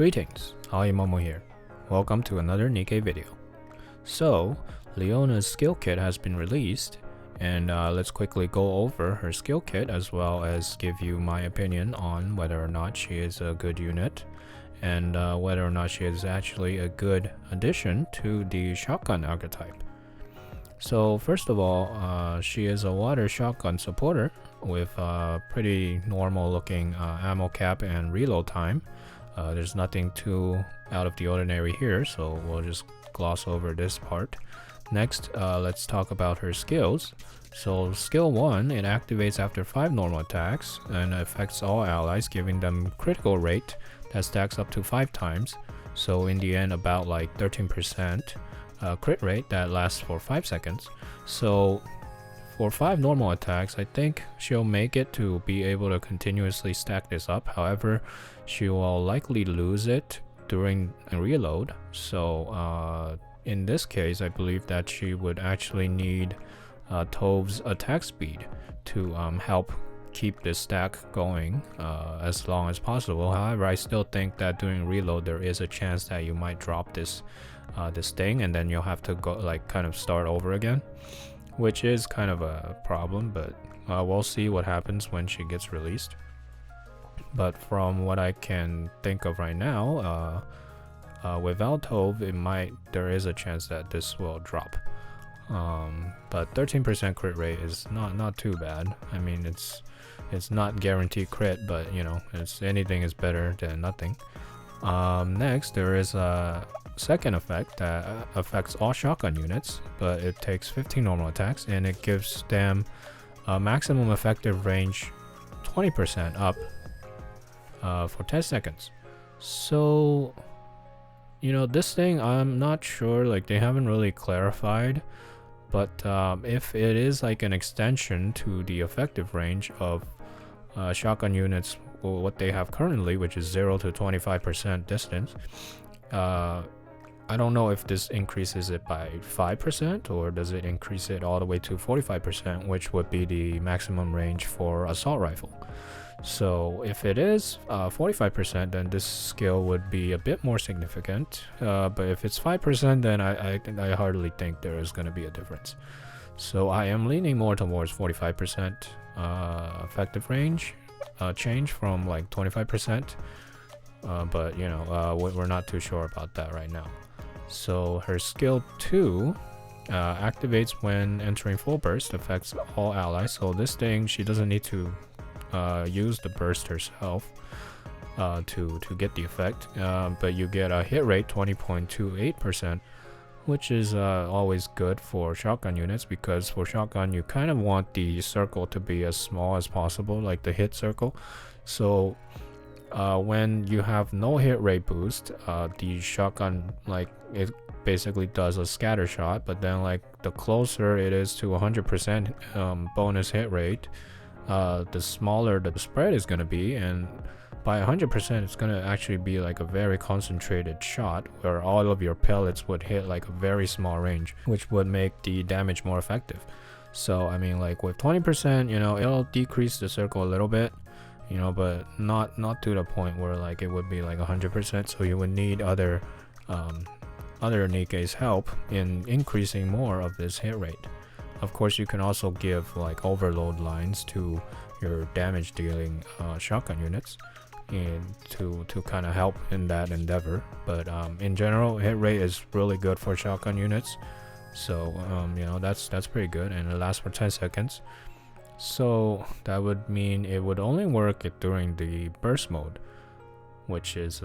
Greetings, Momo here. Welcome to another Nikke video. So, Leona's skill kit has been released, and let's quickly go over her skill kit as well as give you my opinion on whether or not she is a good unit and whether or not she is actually a good addition to the shotgun archetype. So first of all, she is a water shotgun supporter with a pretty normal looking ammo cap and reload time. There's nothing too out of the ordinary here, so we'll just gloss over this part. Next, let's talk about her skills. So skill 1, it activates after 5 normal attacks and affects all allies, giving them critical rate that stacks up to 5 times. So in the end, about like 13% crit rate that lasts for 5 seconds. So for 5 normal attacks, I think she'll make it to be able to continuously stack this up. However, she will likely lose it during a reload. So in this case, I believe that she would actually need Tove's attack speed to help keep this stack going as long as possible. However, I still think that during reload there is a chance that you might drop this thing, and then you'll have to go like kind of start over again, which is kind of a problem, but we'll see what happens when she gets released. But from what I can think of right now, without Tove, there is a chance that this will drop. But 13% crit rate is not too bad. I mean, it's not guaranteed crit, but you know, anything is better than nothing. Next, there is a second effect that affects all shotgun units, but it takes 15 normal attacks and it gives them a maximum effective range 20% up for 10 seconds. So, you know, this thing, I'm not sure, like they haven't really clarified, but if it is like an extension to the effective range of shotgun units, what they have currently, which is 0 to 25% distance, I don't know if this increases it by 5% or does it increase it all the way to 45%, which would be the maximum range for assault rifle. So if it is 45%, then this skill would be a bit more significant. But if it's 5%, then I hardly think there is going to be a difference. So I am leaning more towards 45% effective range change from like 25%. But you know, we're not too sure about that right now. So her skill 2 activates when entering full burst, affects all allies. So this thing, she doesn't need to use the burst herself to get the effect, but you get a hit rate 20.28%, which is always good for shotgun units, because for shotgun you kind of want the circle to be as small as possible, like the hit circle. So when you have no hit rate boost, the shotgun, like, it basically does a scatter shot, but then like the closer it is to 100% bonus hit rate, the smaller the spread is going to be, and by 100% it's going to actually be like a very concentrated shot where all of your pellets would hit like a very small range, which would make the damage more effective. So I mean, like with 20%, you know, it'll decrease the circle a little bit, you know, but not to the point where like it would be like 100%. So you would need other Nikke's help in increasing more of this hit rate. Of course, you can also give like overload lines to your damage dealing shotgun units and to kind of help in that endeavor. But in general, hit rate is really good for shotgun units. So you know, that's pretty good, and it lasts for 10 seconds. So that would mean it would only work during the burst mode, which is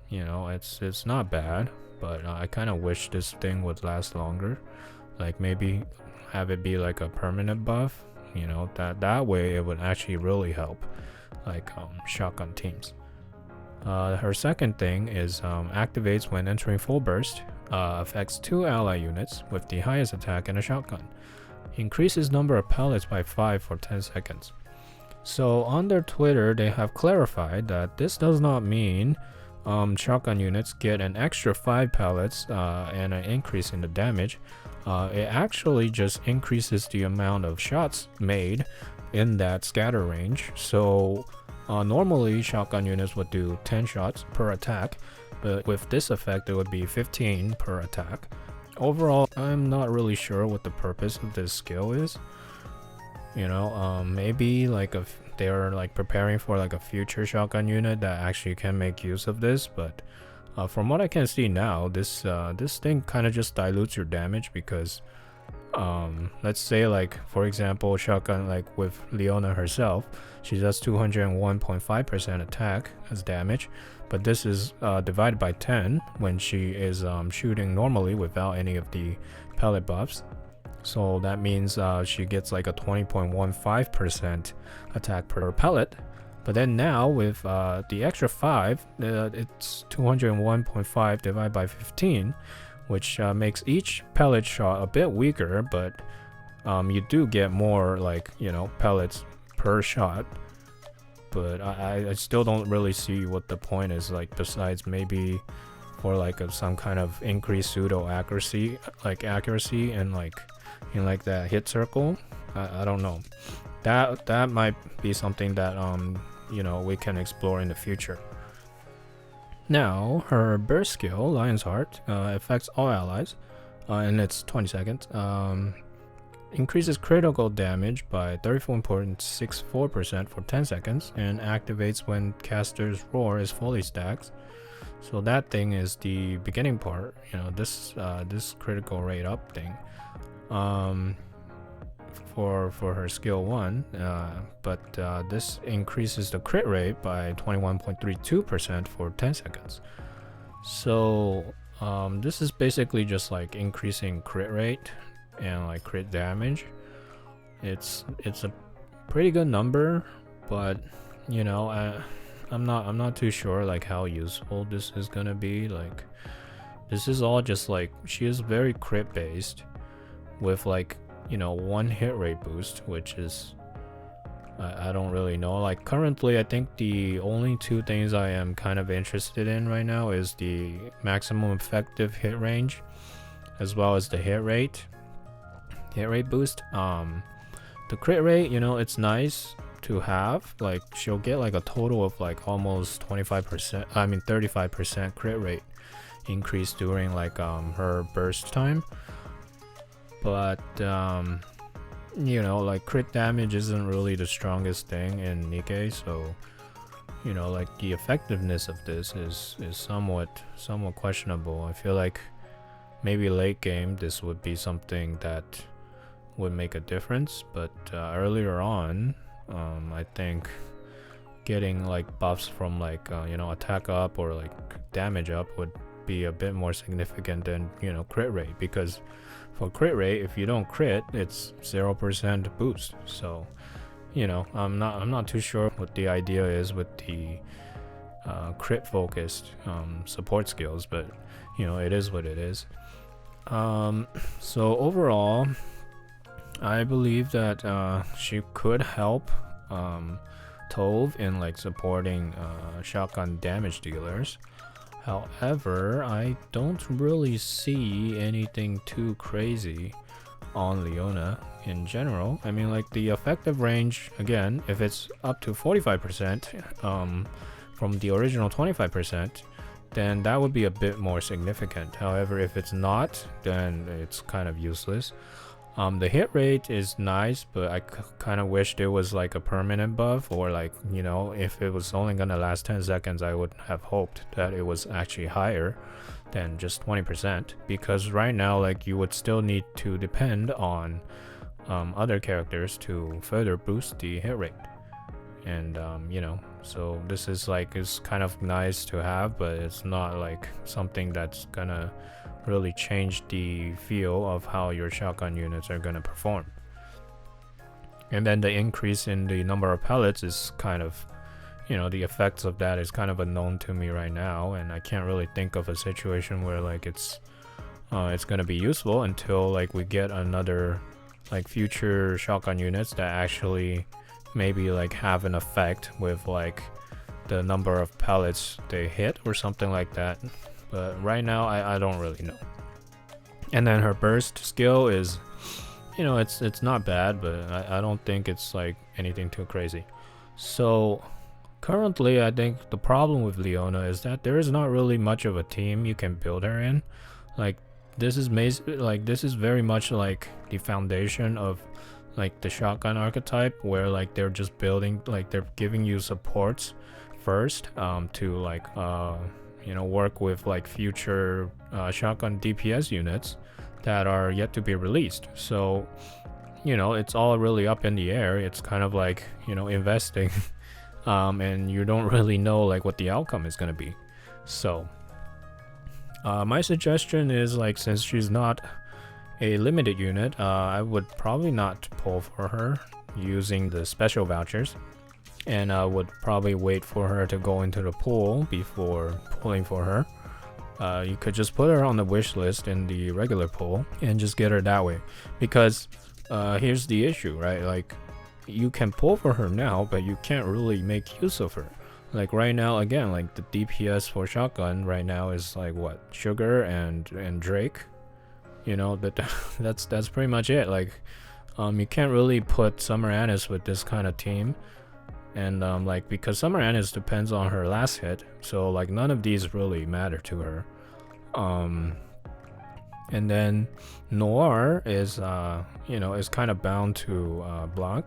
you know, it's not bad, but I kind of wish this thing would last longer. Like maybe have it be like a permanent buff, you know, that way it would actually really help like shotgun teams. Her second thing is activates when entering full burst, affects 2 ally units with the highest attack in a shotgun, increases number of pellets by 5 for 10 seconds. So on their Twitter, they have clarified that this does not mean shotgun units get an extra 5 pellets and an increase in the damage. It actually just increases the amount of shots made in that scatter range. So normally shotgun units would do 10 shots per attack, but with this effect it would be 15 per attack. Overall, I'm not really sure what the purpose of this skill is. You know, maybe like if they're like preparing for like a future shotgun unit that actually can make use of this, but from what I can see now, this thing kind of just dilutes your damage because let's say like for example shotgun, like with Leona herself, she does 201.5% attack as damage, but this is divided by 10 when she is shooting normally without any of the pellet buffs. So that means she gets like a 20.15% attack per pellet. But then now with the extra 5, it's 201.5 divided by 15, which makes each pellet shot a bit weaker, but you do get more, like, you know, pellets per shot. But I still don't really see what the point is, like, besides maybe for like some kind of increased pseudo accuracy, like accuracy and like in like that hit circle. I don't know. That might be something that you know, we can explore in the future. Now her burst skill, Lion's Heart, affects all allies, and it's 20 seconds. Increases critical damage by 34.64% for 10 seconds, and activates when caster's roar is fully stacked. So that thing is the beginning part, you know, this critical rate up thing. For her skill 1, but this increases the crit rate by 21.32% for 10 seconds. So this is basically just like increasing crit rate and like crit damage. It's a pretty good number, but you know, I'm not too sure like how useful this is gonna be. Like, this is all just like, she is very crit based with like, you know, 1 hit rate boost, which is I don't really know. Like currently I think the only 2 things I am kind of interested in right now is the maximum effective hit range as well as the hit rate boost. The crit rate, you know, it's nice to have. Like she'll get like a total of like almost 25%, I mean 35% crit rate increase during like her burst time. But you know, like crit damage isn't really the strongest thing in Nikke, so you know, like the effectiveness of this is somewhat questionable. I feel like maybe late game this would be something that would make a difference, but earlier on, I think getting like buffs from like you know, attack up or like damage up would be a bit more significant than, you know, crit rate, because for crit rate, if you don't crit, it's 0% boost. So you know, I'm not too sure what the idea is with the crit focused support skills, but you know, it is what it is. So overall, I believe that she could help Tove in like supporting shotgun damage dealers. However, I don't really see anything too crazy on Leona in general. I mean, like the effective range, again, if it's up to 45% from the original 25%, then that would be a bit more significant. However, if it's not, then it's kind of useless. The hit rate is nice, but I kind of wished it was like a permanent buff, or like, you know, if it was only gonna last 10 seconds, I would have hoped that it was actually higher than just 20%, because right now, like, you would still need to depend on other characters to further boost the hit rate. And you know, so this is like, is kind of nice to have, but it's not like something that's gonna really change the feel of how your shotgun units are going to perform. And then the increase in the number of pellets is kind of, you know, the effects of that is kind of unknown to me right now, and I can't really think of a situation where like it's going to be useful until like we get another like future shotgun units that actually maybe like have an effect with like the number of pellets they hit or something like that. But right now, I don't really know. And then her burst skill is you know, it's not bad, but I don't think it's like anything too crazy. So currently, I think the problem with Leona is that there is not really much of a team you can build her in. Like this is this is very much like the foundation of like the shotgun archetype, where like they're just building, like they're giving you supports first to like you know, work with like future shotgun DPS units that are yet to be released. So you know, it's all really up in the air. It's kind of like, you know, investing and you don't really know like what the outcome is going to be. So my suggestion is, like, since she's not a limited unit, I would probably not pull for her using the special vouchers, and I would probably wait for her to go into the pool before pulling for her. You could just put her on the wish list in the regular pool and just get her that way, because here's the issue, right? Like, you can pull for her now, but you can't really make use of her. Like right now, again, like the DPS for shotgun right now is like what, Sugar and Drake. You know, that's pretty much it. Like you can't really put Summer Anis with this kind of team, and like, because Summer Anis depends on her last hit, so like none of these really matter to her. And then Noir is you know, is kind of bound to Blanc.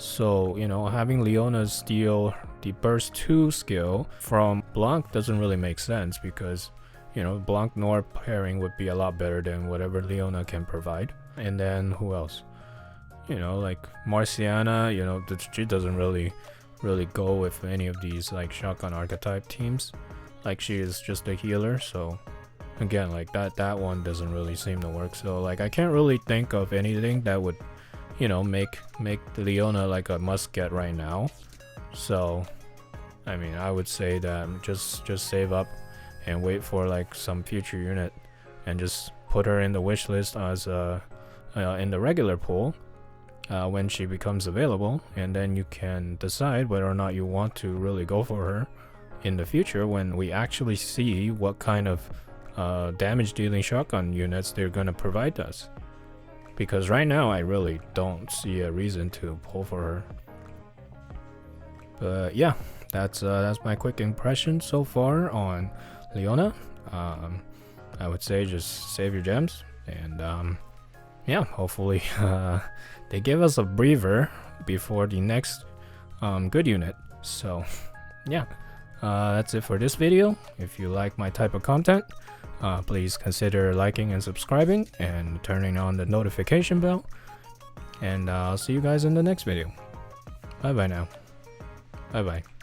So, you know, having Leona steal the burst 2 skill from Blanc doesn't really make sense, because, you know, Blanc Noir pairing would be a lot better than whatever Leona can provide. And then who else? You know, like Marciana, you know, she doesn't really go with any of these like shotgun archetype teams. Like, she is just a healer, so again, like that one doesn't really seem to work. So like, I can't really think of anything that would, you know, make Leona like a must get right now. So I mean, I would say that just save up and wait for like some future unit, and just put her in the wish list as in the regular pool when she becomes available, and then you can decide whether or not you want to really go for her in the future when we actually see what kind of damage dealing shotgun units they're going to provide us. Because right now I really don't see a reason to pull for her. But yeah, that's my quick impression so far on Leona. I would say just save your gems, and yeah, hopefully they give us a breather before the next good unit. So yeah, that's it for this video. If you like my type of content, please consider liking and subscribing and turning on the notification bell. And I'll see you guys in the next video. Bye bye now. Bye bye.